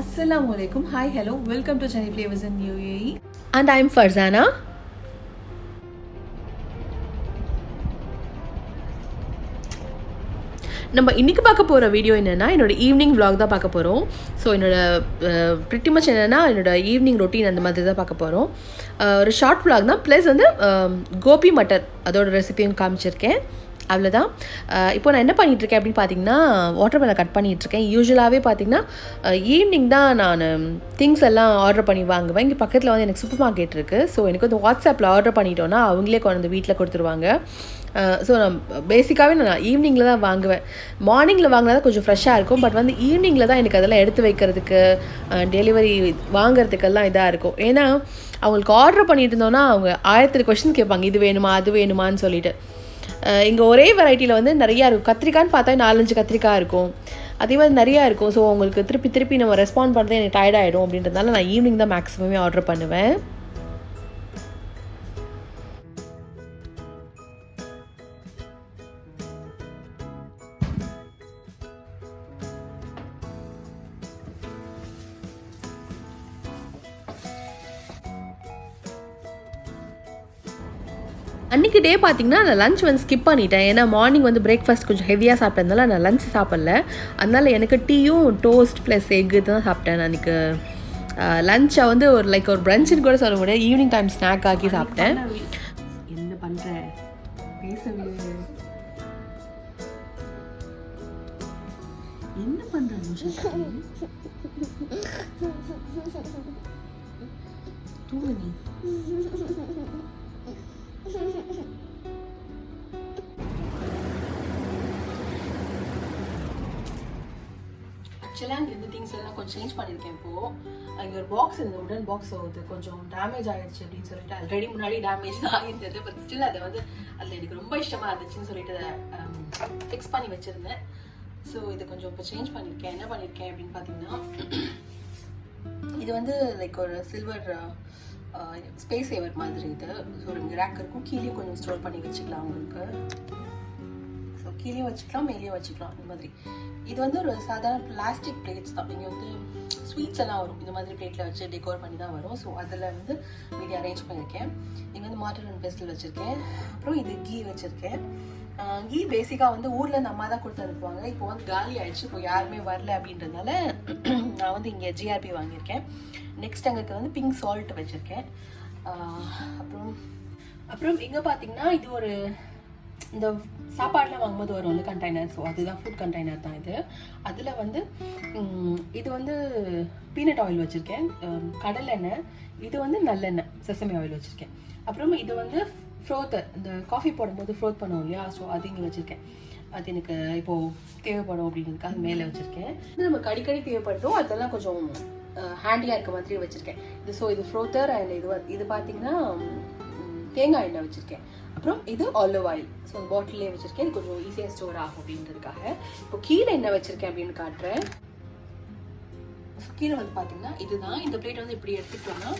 Assalamualaikum. Hi, hello. Welcome to ZanaVlogs in UAE. And I'm Farzana. நம்ம இன்றைக்கி பார்க்க போகிற வீடியோ என்னென்னா என்னோடய ஈவினிங் vlog தான் பார்க்க போகிறோம். ஸோ என்னோடய pretty much என்னென்னா என்னோடய ஈவினிங் ரொட்டீன் அந்த மாதிரி தான் பார்க்க போகிறோம். ஒரு ஷார்ட் vlog தான், ப்ளஸ் வந்து கோபி மட்டர் அதோட ரெசிபியும் காமிச்சிருக்கேன். அவ்வளோதான். இப்போ நான் என்ன பண்ணிகிட்ருக்கேன் அப்படின்னு பார்த்தீங்கன்னா, வாட்டர் மெலன் கட் பண்ணிகிட்ருக்கேன். யூஸ்வலாகவே பார்த்தீங்கன்னா ஈவினிங் தான் நான் திங்ஸ் எல்லாம் ஆர்டர் பண்ணி வாங்குவேன். இங்கே பக்கத்தில் வந்து எனக்கு சூப்பர் மார்க்கெட் இருக்குது. ஸோ எனக்கு வந்து வாட்ஸ்அப்பில் ஆர்டர் பண்ணிட்டோன்னா அவங்களே கொண்டு வந்து வீட்டில் கொடுத்துருவாங்க. ஸோ நான் பேசிக்காகவே நான் ஈவினிங்கில் தான் வாங்குவேன். மார்னிங்கில் வாங்கினா தான் கொஞ்சம் ஃப்ரெஷ்ஷாக இருக்கும். பட் வந்து ஈவினிங்கில் தான் எனக்கு அதெல்லாம் எடுத்து வைக்கிறதுக்கு டெலிவரி வாங்குறதுக்கெல்லாம் இதாக இருக்கும். ஏன்னா அவங்களுக்கு ஆர்டர் பண்ணிட்டு இருந்தோன்னா அவங்க 1000 கொஸ்டின் கேட்பாங்க, இது வேணுமா அது வேணுமான்னு சொல்லிட்டு. இங்கே ஒரே வெரைட்டியில் வந்து நிறையா இருக்கும். கத்திரிக்காய்னு பார்த்தா 4-5 கத்திரிக்காய் இருக்கும், அதே மாதிரி நிறையா இருக்கும். ஸோ உங்களுக்கு திருப்பி நம்ம ரெஸ்பாண்ட் பண்ணுறது எனக்கு டயர்ட் ஆகிடும். அப்படின்றதுனால நான் ஈவினிங் தான் மேக்ஸிமமே ஆர்டர் பண்ணுவேன். அன்றைக்கி டே பார்த்திங்கன்னா நான் லஞ்ச் வந்து ஸ்கிப் பண்ணிட்டேன். ஏன்னா மார்னிங் வந்து பிரேக்ஃபாஸ்ட் கொஞ்சம் ஹெவியாக சாப்பிட்டதுனால நான் லஞ்ச் சாப்பிடல. அதனால் எனக்கு டீயும் டோஸ்ட் ப்ளஸ் எக்கு தான் சாப்பிட்டேன். அன்றைக்கி லஞ்சை வந்து ஒரு பிரஞ்சுன்னு கூட சொல்ல முடியாது, ஈவினிங் டைம் ஸ்நாக் ஆக்கி சாப்பிட்டேன். என்ன பண்ணுறேன் பேசவே என்ன பண்ணுறேன் தூங்கு நீ. ஆக்சுவலாக இந்த திங்ஸ் எல்லாம் கொஞ்சம் சேஞ்ச் பண்ணியிருக்கேன். இப்போது அங்கே ஒரு பாக்ஸ், இந்த உடன் பாக்ஸ் வந்து கொஞ்சம் டேமேஜ் ஆகிடுச்சு அப்படின்னு சொல்லிட்டு, ஆல்ரெடி முன்னாடி டேமேஜ் தான் ஆகிருந்தது. பட் ஸ்டில் அதை வந்து அதில் எனக்கு ரொம்ப இஷ்டமாக இருந்துச்சுன்னு சொல்லிட்டு ஃபிக்ஸ் பண்ணி வச்சுருந்தேன். ஸோ இதை கொஞ்சம் இப்போ சேஞ்ச் பண்ணியிருக்கேன். என்ன பண்ணியிருக்கேன் அப்படின்னு பார்த்தீங்கன்னா, இது வந்து ஒரு சில்வர் ஸ்பேஸ் சேவர் மாதிரி. இது ஸோ ஒரு ரேக் இருக்கும், கீழே கொஞ்சம் ஸ்டோர் பண்ணி வச்சுக்கலாம் உங்களுக்கு. ஸோ கீழே வச்சுக்கலாம், மேலேயும் வச்சுக்கலாம் இந்த மாதிரி. இது வந்து ஒரு சாதாரண பிளாஸ்டிக் பிளேட்ஸ் தான். இங்கே வந்து ஸ்வீட்ஸ் எல்லாம் வரும், இந்த மாதிரி பிளேட்டில் வச்சு டெக்கோர் பண்ணி தான் வரும். ஸோ அதில் வந்து மீதி அரேஞ்ச் பண்ணியிருக்கேன். இங்கே வந்து மாட்டர் அண்ட் பெஸ்டில் வச்சுருக்கேன். அப்புறம் இது கீ வச்சுருக்கேன். கீ பேசிக்காக வந்து ஊரில் இந்த அம்மா தான் கொடுத்து அனுப்புவாங்க. இப்போ வந்து காலி ஆகிடுச்சு, இப்போ யாருமே வரல அப்படின்றதுனால நான் வந்து இங்கே ஜிஆர்பி வாங்கியிருக்கேன். நெக்ஸ்ட் அங்கே வந்து பிங்க் சால்ட் வச்சுருக்கேன். அப்புறம் இங்கே பார்த்தீங்கன்னா இது ஒரு இந்த சாப்பாடுலாம் வாங்கும்போது வரும் வந்து கண்டெய்னர். ஸோ அதுதான் ஃபுட் கண்டெய்னர் தான் இது. அதில் வந்து இது வந்து பீனட் ஆயில் வச்சுருக்கேன், கடல் எண்ணெய், இது வந்து நல்லெண்ணெய் செசமி ஆயில் வச்சுருக்கேன். அப்புறம் இது வந்து ஃப்ரோத்தர், இந்த காஃபி போடும்போது ஃப்ரோத் பண்ணுவோம் இல்லையா, ஸோ அது இங்கே வச்சுருக்கேன். அது எனக்கு இப்போது தேவைப்படும் அப்படின்றதுக்காக மேலே வச்சுருக்கேன். இது நமக்கு அடிக்கடி தேவைப்படுதோ அதெல்லாம் கொஞ்சம் ஹேண்டியாக இருக்க மாதிரி வச்சுருக்கேன். இது ஃப்ரோத்தர் அண்ட் இது பார்த்தீங்கன்னா தேங்காய் எண்ணெய் வச்சுருக்கேன். அப்புறம் இது ஆலிவ் ஆயில். ஸோ பாட்டிலே வச்சுருக்கேன், இது கொஞ்சம் ஈஸியாக ஸ்டோர் ஆகும் அப்படின்றதுக்காக. இப்போ கீழே என்ன வச்சுருக்கேன் அப்படின்னு காட்டுறேன். கீழே வந்து பார்த்தீங்கன்னா இதுதான். இந்த பிளேட் வந்து இப்படி எடுத்துக்கிட்டோம்னா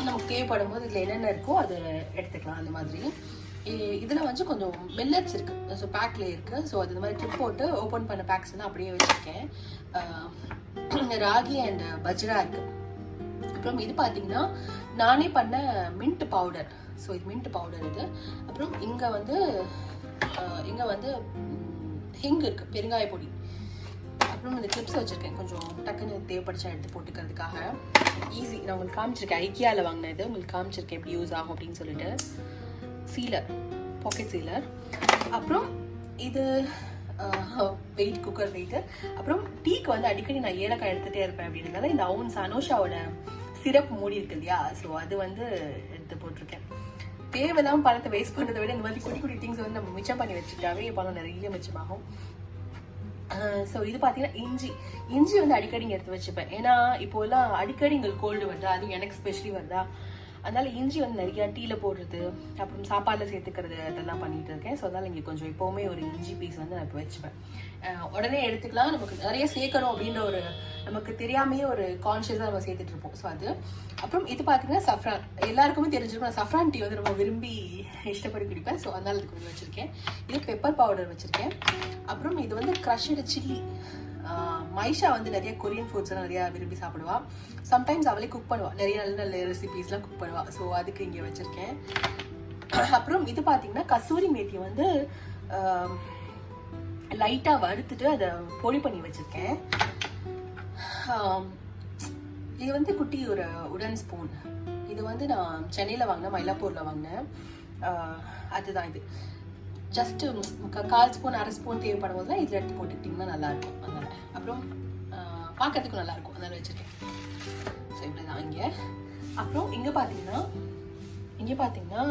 நமக்கு தேவைப்படும் போது இதில் என்னென்ன இருக்கோ அதை எடுத்துக்கலாம் அந்த மாதிரி. இதில் வந்து கொஞ்சம் மில்லட்ஸ் இருக்குது, ஸோ பேக்லேயே இருக்குது. ஸோ அது இந்த மாதிரி கிளிப் போட்டு ஓப்பன் பண்ண பேக்ஸ் தான் அப்படியே வச்சுருக்கேன். ராகி அண்ட் பஜ்ரா இருக்குது. அப்புறம் இது பார்த்தீங்கன்னா நானே பண்ண மின்ட் பவுடர். ஸோ இது மின்ட் பவுடர் இது. அப்புறம் இங்கே வந்து ஹிங் இருக்குது, பெருங்காய பொடி. அப்புறம் இந்த கிளிப்ஸ் வச்சுருக்கேன், கொஞ்சம் டக்குன்னு தேவைப்படுச்சா எடுத்து போட்டுக்கிறதுக்காக ஈஸி. நான் உங்களுக்கு காமிச்சிருக்கேன், ஐக்கியாவில் வாங்கினது உங்களுக்கு காமிச்சிருக்கேன் எப்படி யூஸ் ஆகும் அப்படின்னு சொல்லிட்டு. சீலர், பாக்கெட் சீலர். அப்புறம் இது வெயிட், குக்கர் வெயிட்டு. அப்புறம் டீக்கு வந்து அடிக்கடி நான் ஏலக்காய் எடுத்துகிட்டே இருப்பேன் அப்படின்றதால இந்த அனோஷாவோட சிரப் மூடி இருக்கு இல்லையா, ஸோ அது வந்து எடுத்து போட்டிருக்கேன். தேவையில்லாமல் பணத்தை வேஸ்ட் பண்ணுறதை விட இந்த மாதிரி குட்டி திங்ஸ் வந்து நம்ம மிச்சம் பண்ணி வச்சுக்கிட்டாவே பணம் நிறைய மிச்சமாகும். ஸோ இது பார்த்தீங்கன்னா இஞ்சி வந்து அடிக்கடி இங்கே எடுத்து வச்சுப்பேன். ஏன்னா இப்போலாம் அடிக்கடி எங்களுக்கு கோல்டு வருதா, அது எனக்கு ஸ்பெஷலி வருதா, அதனால இஞ்சி வந்து நிறையா டீயில் போடுறது, அப்புறம் சாப்பாடில் சேர்த்துக்கிறது அதெல்லாம் பண்ணிட்டு இருக்கேன். ஸோ அதனால் இங்கே கொஞ்சம் எப்போவுமே ஒரு இஞ்சி பீஸ் வந்து நான் இப்போ வச்சுப்பேன். உடனே எடுத்துக்கலாம், நமக்கு நிறைய சேர்க்கணும் அப்படின்ற ஒரு நமக்கு தெரியாமையே ஒரு கான்ஷியஸாக நம்ம சேர்த்துட்டு இருப்போம். ஸோ அது. அப்புறம் இது பார்த்தீங்கன்னா சஃப்ரான், எல்லாருக்குமே தெரிஞ்சிருக்கும் நான் சஃப்ரான் டீ வந்து ரொம்ப விரும்பி இஷ்டப்படி குடிப்பேன். ஸோ அதனால் இது கொஞ்சம் வச்சுருக்கேன். இது பெப்பர் பவுடர் வச்சுருக்கேன். அப்புறம் இது வந்து க்ரஷ்டு சில்லி, மைஷா வந்து நிறைய கொரியன் ஃபுட்ஸ்லாம் நிறையா விரும்பி சாப்பிடுவா. சம்டைம்ஸ் அவளே குக் பண்ணுவா, நிறைய நல்ல நல்ல ரெசிபீஸ்லாம் குக் பண்ணுவா. ஸோ அதுக்கு இங்கே வச்சுருக்கேன். அப்புறம் இது பார்த்தீங்கன்னா கசூரி மேத்தி வந்து லைட்டாக வறுத்துட்டு அதை பொடி பண்ணி வச்சுருக்கேன். இது வந்து குட்டி ஒரு உடன் ஸ்பூன். இது வந்து நான் சென்னையில் வாங்கினேன், மயிலாப்பூரில் வாங்கினேன். அதுதான் இது. ஜஸ்ட்டு 1/4 ஸ்பூன் 1/2 ஸ்பூன் தேவைப்படும் போதுலாம் இதில் எடுத்து போட்டுக்கிட்டிங்கன்னா நல்லாயிருக்கும். அதனால் அப்புறம் பார்க்கறதுக்கும் நல்லாயிருக்கும், அதனால் வச்சுருக்கேன். ஸோ இப்படி தான் இங்கே. அப்புறம் இங்கே பார்த்தீங்கன்னா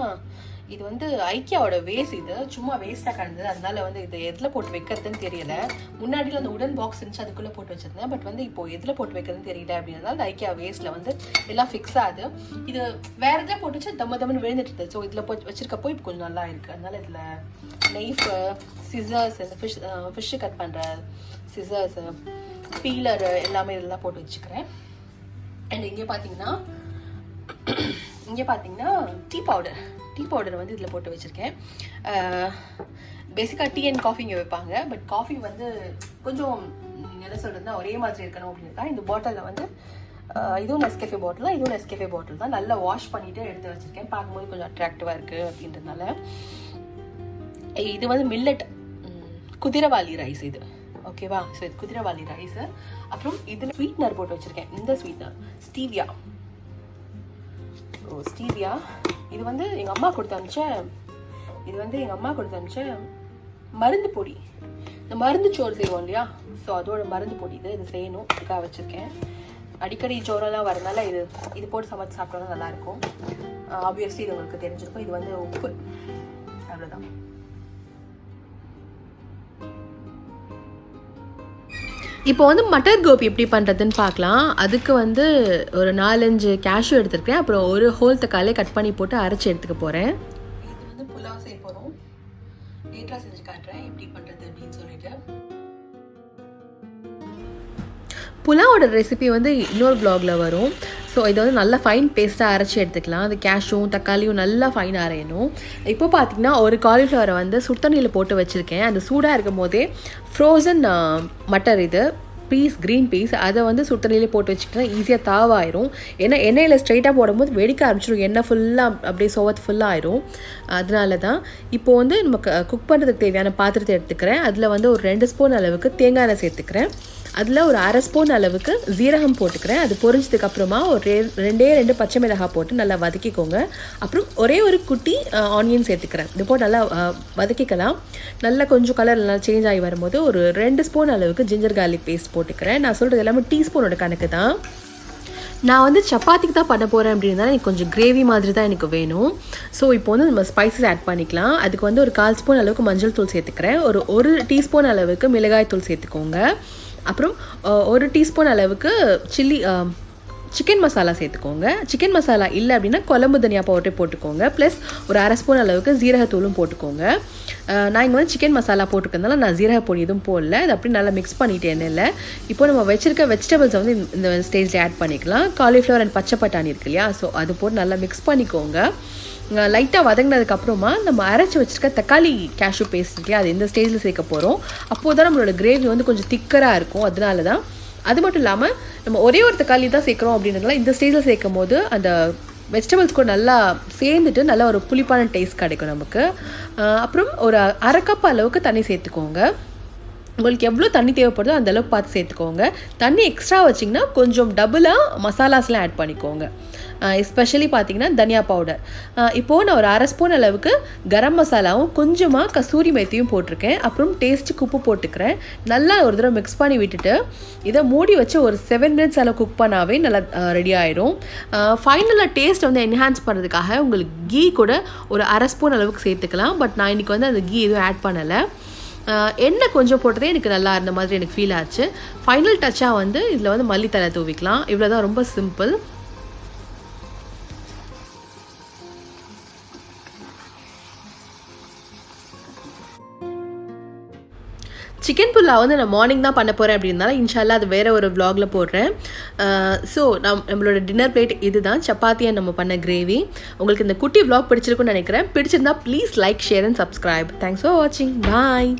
இது வந்து ஐக்கியாவோட வேஸ்ட். இது சும்மா வேஸ்ட்டாக கிடந்தது, அதனால வந்து இது எதில் போட்டு வைக்கிறதுன்னு தெரியல. முன்னாடியில் அந்த உடன் பாக்ஸ் இருந்துச்சு, அதுக்குள்ளே போட்டு வச்சுருந்தேன். பட் வந்து இப்போ எதில் போட்டு வைக்கிறதுன்னு தெரியல அப்படின்றதால அந்த ஐக்கியா வேஸ்ட்டில் வந்து எல்லாம் ஃபிக்ஸ் ஆகுது. இது வேறு இதில் போட்டு வச்சு தம்மன்னு விழுந்துட்டு. ஸோ இதில் போய் வச்சிருக்கப்போ இப்போ கொஞ்சம் நல்லா இருக்குது. அதனால இதில் நெய்ஃபு, சிசர்ஸ், இந்த ஃபிஷ்ஷு கட் பண்ணுற சிசர்ஸு, பீலரு எல்லாமே இதெல்லாம் போட்டு வச்சுக்கிறேன். அண்ட் இங்கே பார்த்தீங்கன்னா டீ பவுடர் வந்து இதில் போட்டு வச்சுருக்கேன். பேசிக்காக டீ அண்ட் காஃபி இங்கே வைப்பாங்க. பட் காஃபி வந்து கொஞ்சம் என்ன சொல்கிறதுனா ஒரே மாதிரி இருக்கணும் அப்படின்னா இந்த பாட்டிலில் வந்து இதுவும் நெஸ்கேஃபே பாட்டில் தான், இதுவும் நெஸ்கேஃபே பாட்டில் தான். நல்லா வாஷ் பண்ணிவிட்டு எடுத்து வச்சுருக்கேன். பார்க்கும்போது கொஞ்சம் அட்ராக்டிவாக இருக்குது அப்படின்றதுனால. இது வந்து மில்லட் குதிரவாளி ரைஸ் இது, ஓகேவா? ஸோ இது குதிரவாளி ரைஸு. அப்புறம் இதில் ஸ்வீட்னர் போட்டு வச்சுருக்கேன். இந்த ஸ்வீட்னர் ஸ்டீவியா. இது வந்து எங்கள் அம்மா கொடுத்து அனுப்பிச்ச மருந்து பொடி. இந்த மருந்து சோறு செய்வோம் இல்லையா, ஸோ அதோட மருந்து பொடி இது செய்யணும், இதுக்காக வச்சுருக்கேன். அடிக்கடி ஜோரெல்லாம் வரனால இது போட்டு சமைச்சு சாப்பிட்டோன்னா நல்லாயிருக்கும். ஆப்வியஸ்லி இது உங்களுக்கு தெரிஞ்சிருக்கும். இது வந்து உப்பு, அவ்வளோதான். இப்போ வந்து மட்டர் கோபி எப்படி பண்ணுறதுன்னு பார்க்கலாம். அதுக்கு வந்து ஒரு 4-5 கேஷ்யூ எடுத்துருக்கேன். அப்புறம் ஒரு ஹோல் தக்காளியை கட் பண்ணி போட்டு அரைச்சி எடுத்துக்க போகிறேன். இது வந்து புலாவ் செய்ய போகிறோம். லேட்டாக செஞ்சு காட்டுறேன் எப்படி பண்ணுறது அப்படின்னு சொல்லிட்டு. புலாவோட ரெசிபி வந்து இன்னொரு வ்ளாகில் வரும். ஸோ இதை வந்து நல்லா ஃபைன் பேஸ்ட்டாக அரைச்சி எடுத்துக்கலாம். அது கேஷ்யூவும் தக்காளியும் நல்லா ஃபைனாக அரையணும். இப்போ பார்த்திங்கன்னா ஒரு காலிஃப்ளவரை வந்து சுடுதண்ணியில் போட்டு வச்சுருக்கேன். அந்த சூடாக இருக்கும் போதே ஃப்ரோசன் மட்டர் இது க்ரீன் பீஸ் அதை வந்து சுடுதண்ணியிலே போட்டு வச்சுக்கிட்டா ஈஸியாக தாவாயிரும். ஏன்னா எண்ணெயில் ஸ்ட்ரைட்டாக போடும்போது வெடிக்க ஆரம்பிச்சிடும், எண்ணெய் ஃபுல்லாக அப்படியே சோவத்து ஃபுல்லாக ஆயிரும். அதனால தான் இப்போது வந்து நமக்கு குக் பண்ணுறதுக்கு தேவையான பாத்திரத்தை எடுத்துக்கிறேன். அதில் வந்து ஒரு 2 ஸ்பூன் அளவுக்கு தேங்காய் எண்ணெய் சேர்த்துக்கிறேன். அதில் ஒரு 1/2 ஸ்பூன் அளவுக்கு ஜீரகம் போட்டுக்கிறேன். அது பொரிஞ்சதுக்கு அப்புறமா ஒரு 2 பச்சை மிளகாய் போட்டு நல்லா வதக்கிக்கோங்க. அப்புறம் ஒரு குட்டி ஆனியன் சேர்த்துக்கிறேன். இது போட்டு நல்லா வதக்கிக்கலாம். நல்லா கொஞ்சம் கலர் நல்லா சேஞ்ச் ஆகி வரும்போது ஒரு 2 ஸ்பூன் அளவுக்கு ஜிஞ்சர் கார்லிக் பேஸ்ட் போட்டுக்கிறேன். நான் சொல்கிறது எல்லாமே டீஸ்பூனோட கணக்கு தான். நான் வந்து சப்பாத்திக்கு தான் பண்ண போகிறேன் அப்படின்னா எனக்கு கொஞ்சம் கிரேவி மாதிரி தான் எனக்கு வேணும். ஸோ இப்போ வந்து நம்ம ஸ்பைசஸ் ஆட் பண்ணிக்கலாம். அதுக்கு வந்து ஒரு 1/4 ஸ்பூன் அளவுக்கு மஞ்சள் தூள் சேர்த்துக்கிறேன். ஒரு டீஸ்பூன் அளவுக்கு மிளகாய் தூள் சேர்த்துக்கோங்க. அப்புறம் 1 டீஸ்பூன் அளவுக்கு சிக்கன் மசாலா சேர்த்துக்கோங்க. சிக்கன் மசாலா இல்லை அப்படின்னா குழம்பு தனியா பவுடரே போட்டுக்கோங்க. ப்ளஸ் ஒரு 1/2 ஸ்பூன் அளவுக்கு ஜீரகத்தூளும் போட்டுக்கோங்க. நான் இங்கே வந்து சிக்கன் மசாலா போட்டுக்கிறதுனால நான் ஜீரக பொடி எதுவும் போடல. அது அப்படி நல்லா மிக்ஸ் பண்ணிட்டேன் எண்ணெயில். இப்போ நம்ம வச்சிருக்க வெஜிடபிள்ஸை வந்து இந்த ஸ்டேஜில் ஆட் பண்ணிக்கலாம். காலிஃப்ளவர் அண்ட் பச்சை பட்டாணி இருக்கு இல்லையா, ஸோ அது போட்டு நல்லா மிக்ஸ் பண்ணிக்கோங்க. லைட்டாக வதங்கினதுக்கப்புறமா நம்ம அரைச்சி வச்சுருக்க தக்காளி கேஷ்யூ பேஸ்ட் இல்லையா, அது இந்த ஸ்டேஜில் சேர்க்க போகிறோம். அப்போது தான் நம்மளோட கிரேவி வந்து கொஞ்சம் திக்கராக இருக்கும். அதனால தான். அது மட்டும் இல்லாமல் நம்ம ஒரே ஒரு தக்காளி தான் சேர்க்குறோம் அப்படின்றதுனால இந்த ஸ்டேஜில் சேர்க்கும் போது அந்த வெஜிடபிள்ஸ் கூட நல்லா சேர்ந்துட்டு நல்லா ஒரு புளிப்பான டேஸ்ட் கிடைக்கும் நமக்கு. அப்புறம் ஒரு 1/2 கப் அளவுக்கு தண்ணி சேர்த்துக்கோங்க. உங்களுக்கு எவ்வளோ தண்ணி தேவைப்படுதோ அந்தளவுக்கு பார்த்து சேர்த்துக்கோங்க. தண்ணி எக்ஸ்ட்ரா வச்சிங்கன்னா கொஞ்சம் டபுளாக மசாலாஸ்லாம் ஆட் பண்ணிக்கோங்க. எஸ்பெஷலி பார்த்தீங்கன்னா தனியா பவுடர். இப்போது நான் ஒரு 1/2 ஸ்பூன் அளவுக்கு கரம் மசாலாவும் கொஞ்சமாக கசூரி மேத்தியும் போட்டிருக்கேன். அப்புறம் டேஸ்ட்டுக்கு உப்பு போட்டுக்கிறேன். நல்லா ஒரு தடவை மிக்ஸ் பண்ணி விட்டுட்டு இதை மூடி வச்சு ஒரு 7 மினிட்ஸ் அளவு குக் பண்ணாவே நல்லா ரெடி ஆயிடும். ஃபைனலாக டேஸ்ட் வந்து என்ஹான்ஸ் பண்ணுறதுக்காக உங்களுக்கு கீ கூட ஒரு 1/2 ஸ்பூன் அளவுக்கு சேர்த்துக்கலாம். பட் நான் இன்றைக்கி வந்து அந்த கீ எதுவும் ஆட் பண்ணலை. எண்ணெய் கொஞ்சம் போட்டதே எனக்கு நல்லா இருந்த மாதிரி எனக்கு ஃபீல் ஆச்சு. ஃபைனல் டச்சாக வந்து இதில் வந்து மல்லித்தலை தூவிக்கலாம். இவ்வளோ தான், ரொம்ப சிம்பிள். சிக்கன் புல்லா வந்து நான் மார்னிங் தான் பண்ண போகிறேன் அப்படின்னால இன்ஷால்லா அது வேறு ஒரு vlogல போடுறேன். ஸோ நம்மளோட டின்னர் பிளேட் இது தான், சப்பாத்தியாக நம்ம பண்ண கிரேவி. உங்களுக்கு இந்த குட்டி vlog பிடிச்சிருக்குன்னு நினைக்கிறேன். பிடிச்சிருந்தா please like, share and subscribe. Thanks for வாட்சிங். பாய்.